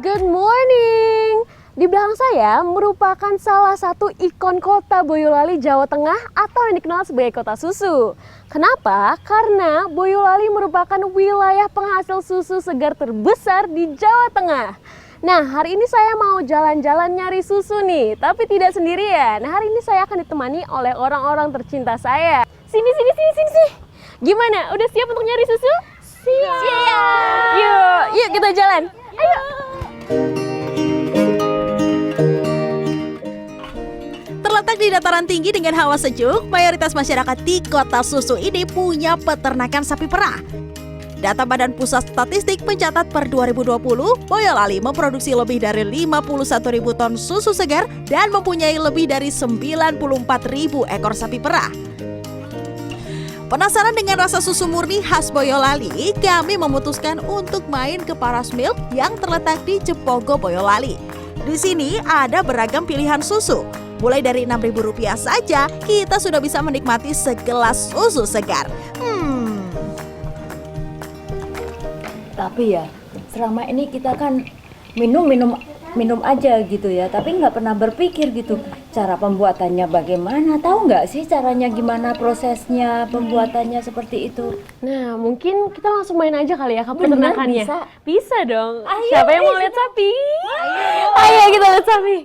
Good morning! Di belakang saya merupakan salah satu ikon kota Boyolali, Jawa Tengah atau yang dikenal sebagai kota susu. Kenapa? Karena Boyolali merupakan wilayah penghasil susu segar terbesar di Jawa Tengah. Nah, hari ini saya mau jalan-jalan nyari susu nih, tapi tidak sendirian. Hari ini saya akan ditemani oleh orang-orang tercinta saya. Sini. Gimana? Udah siap untuk nyari susu? Siap! Yuk kita jalan. Ayo! Terletak di dataran tinggi dengan hawa sejuk, mayoritas masyarakat di kota susu ini punya peternakan sapi perah. Data Badan Pusat Statistik mencatat per 2020, Boyolali memproduksi lebih dari 51.000 ton susu segar dan mempunyai lebih dari 94.000 ekor sapi perah. Penasaran dengan rasa susu murni khas Boyolali, kami memutuskan untuk main ke Paras Milk yang terletak di Cepogo, Boyolali. Di sini ada beragam pilihan susu. Mulai dari Rp6.000 saja, kita sudah bisa menikmati segelas susu segar. Tapi ya, selama ini kita kan minum aja gitu ya, tapi nggak pernah berpikir gitu cara pembuatannya bagaimana. Tahu nggak sih caranya gimana, prosesnya pembuatannya seperti itu? Nah, mungkin kita langsung main aja kali ya ke peternakannya. Bisa dong. Ayo, Siapa yang mau lihat sapi? Ayo kita lihat sapi.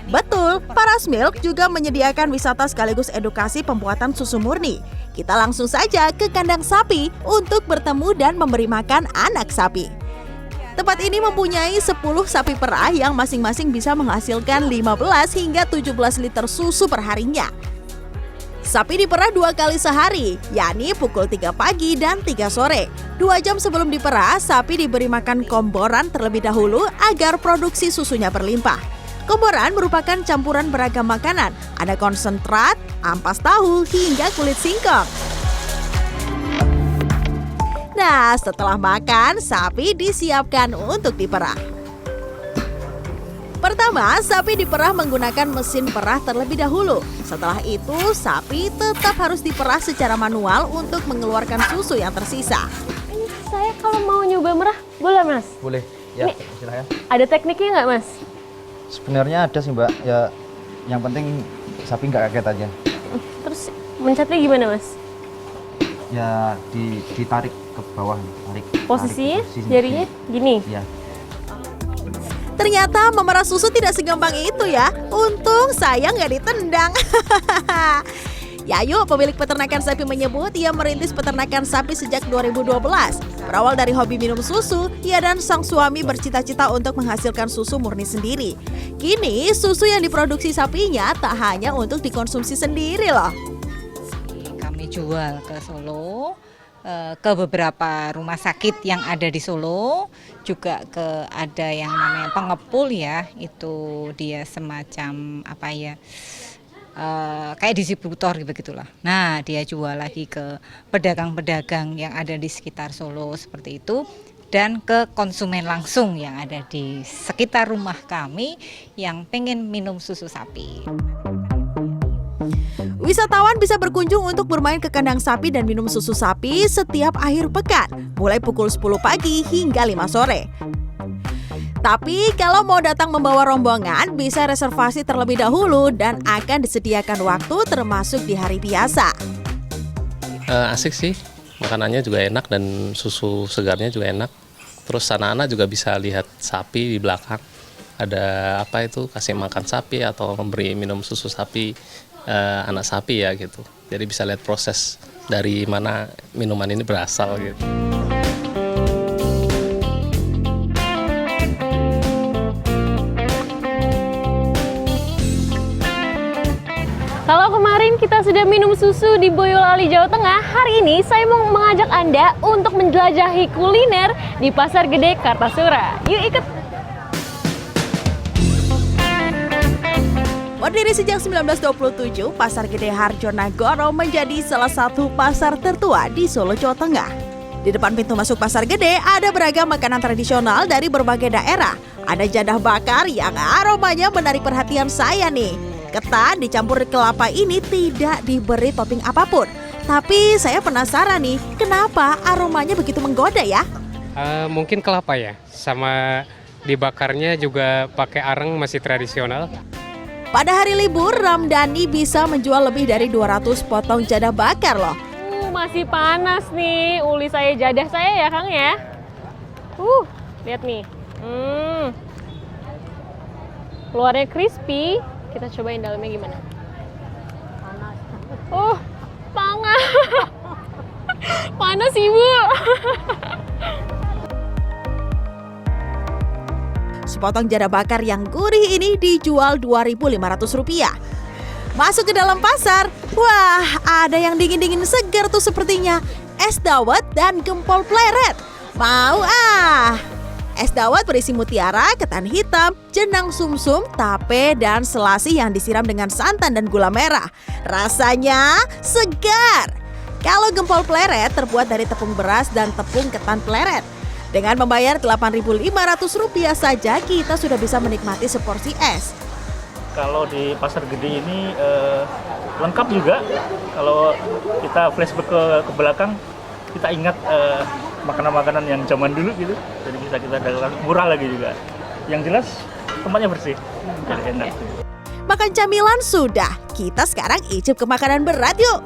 Betul, Paras Milk juga menyediakan wisata sekaligus edukasi pembuatan susu murni. Kita langsung saja ke kandang sapi untuk bertemu dan memberi makan anak sapi. Tempat ini mempunyai 10 sapi perah yang masing-masing bisa menghasilkan 15 hingga 17 liter susu perharinya. Sapi diperah 2 kali sehari, yakni pukul 3 pagi dan 3 sore. 2 jam sebelum diperah, sapi diberi makan komboran terlebih dahulu agar produksi susunya berlimpah. Komboran merupakan campuran beragam makanan, ada konsentrat, ampas tahu, hingga kulit singkong. Nah, setelah makan, sapi disiapkan untuk diperah. Pertama, sapi diperah menggunakan mesin perah terlebih dahulu. Setelah itu, sapi tetap harus diperah secara manual untuk mengeluarkan susu yang tersisa. Ini saya kalau mau nyoba merah, boleh Mas? Boleh, ya Ini silahkan. ada tekniknya nggak Mas? Sebenarnya ada sih Mbak, ya yang penting sapi nggak kaget aja. Terus mencetnya gimana Mas? Ya ditarik ke bawah, Posisinya tarik jarinya gini? Ya. Ternyata memerah susu tidak segampang itu ya. Untung saya nggak ditendang. Yayu, pemilik peternakan sapi menyebut ia merintis peternakan sapi sejak 2012. Berawal dari hobi minum susu, ia dan sang suami bercita-cita untuk menghasilkan susu murni sendiri. Kini, susu yang diproduksi sapinya tak hanya untuk dikonsumsi sendiri loh. Kami jual ke Solo, ke beberapa rumah sakit yang ada di Solo, juga ke ada yang namanya pengepul ya, itu dia semacam apa ya, kayak distributor begitulah. Nah, dia jual lagi ke pedagang-pedagang yang ada di sekitar Solo seperti itu, dan ke konsumen langsung yang ada di sekitar rumah kami yang pengen minum susu sapi. Wisatawan bisa berkunjung untuk bermain ke kandang sapi dan minum susu sapi setiap akhir pekan, mulai pukul 10 pagi hingga 5 sore. Tapi kalau mau datang membawa rombongan, bisa reservasi terlebih dahulu dan akan disediakan waktu termasuk di hari biasa. Asik sih, makanannya juga enak dan susu segarnya juga enak. Terus anak-anak juga bisa lihat sapi di belakang. Ada apa itu, kasih makan sapi atau memberi minum susu sapi, anak sapi ya gitu. Jadi bisa lihat proses dari mana minuman ini berasal gitu. Kalau kemarin kita sudah minum susu di Boyolali, Jawa Tengah, hari ini saya mau mengajak Anda untuk menjelajahi kuliner di Pasar Gede Kartasura. Yuk ikut! Berdiri sejak 1927, Pasar Gede Harjonagoro menjadi salah satu pasar tertua di Solo, Jawa Tengah. Di depan pintu masuk Pasar Gede ada beragam makanan tradisional dari berbagai daerah. Ada jadah bakar yang aromanya menarik perhatian saya nih. Ketan dicampur kelapa ini tidak diberi topping apapun. Tapi saya penasaran nih, kenapa aromanya begitu menggoda ya? Mungkin kelapa ya, sama dibakarnya juga pakai areng masih tradisional. Pada hari libur, Ramdhani bisa menjual lebih dari 200 potong jadah bakar loh. Masih panas nih uli saya, jadah saya ya Kang ya. Lihat nih. Luarnya crispy, kita cobain dalamnya gimana. Panas. Panas. Panas Ibu. Sepotong jadah bakar yang gurih ini dijual Rp2.500. Masuk ke dalam pasar, wah ada yang dingin-dingin segar tuh sepertinya. Es dawet dan gempol pleret. Mau ah! Es dawet berisi mutiara, ketan hitam, jenang sumsum, tape, dan selasi yang disiram dengan santan dan gula merah. Rasanya segar. Kalau gempol pleret terbuat dari tepung beras dan tepung ketan pleret. Dengan membayar Rp8.500 saja, kita sudah bisa menikmati seporsi es. Kalau di Pasar Gede ini lengkap juga. Kalau kita flashback ke belakang, kita ingat makanan-makanan yang zaman dulu gitu. Jadi bisa kita dapatkan murah lagi juga. Yang jelas tempatnya bersih, jadi enak. Makan camilan sudah, kita sekarang icip ke makanan berat yuk.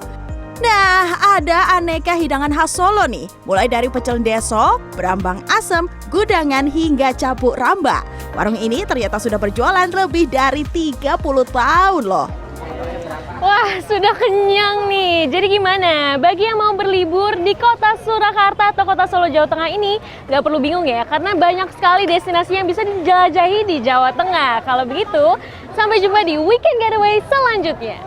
Nah, ada aneka hidangan khas Solo nih. Mulai dari pecel deso, berambang asem, gudangan hingga capuk ramba. Warung ini ternyata sudah berjualan lebih dari 30 tahun loh. Wah, sudah kenyang nih. Jadi gimana? Bagi yang mau berlibur di kota Surakarta atau kota Solo, Jawa Tengah ini, nggak perlu bingung ya, karena banyak sekali destinasi yang bisa dijelajahi di Jawa Tengah. Kalau begitu, sampai jumpa di Weekend Getaway selanjutnya.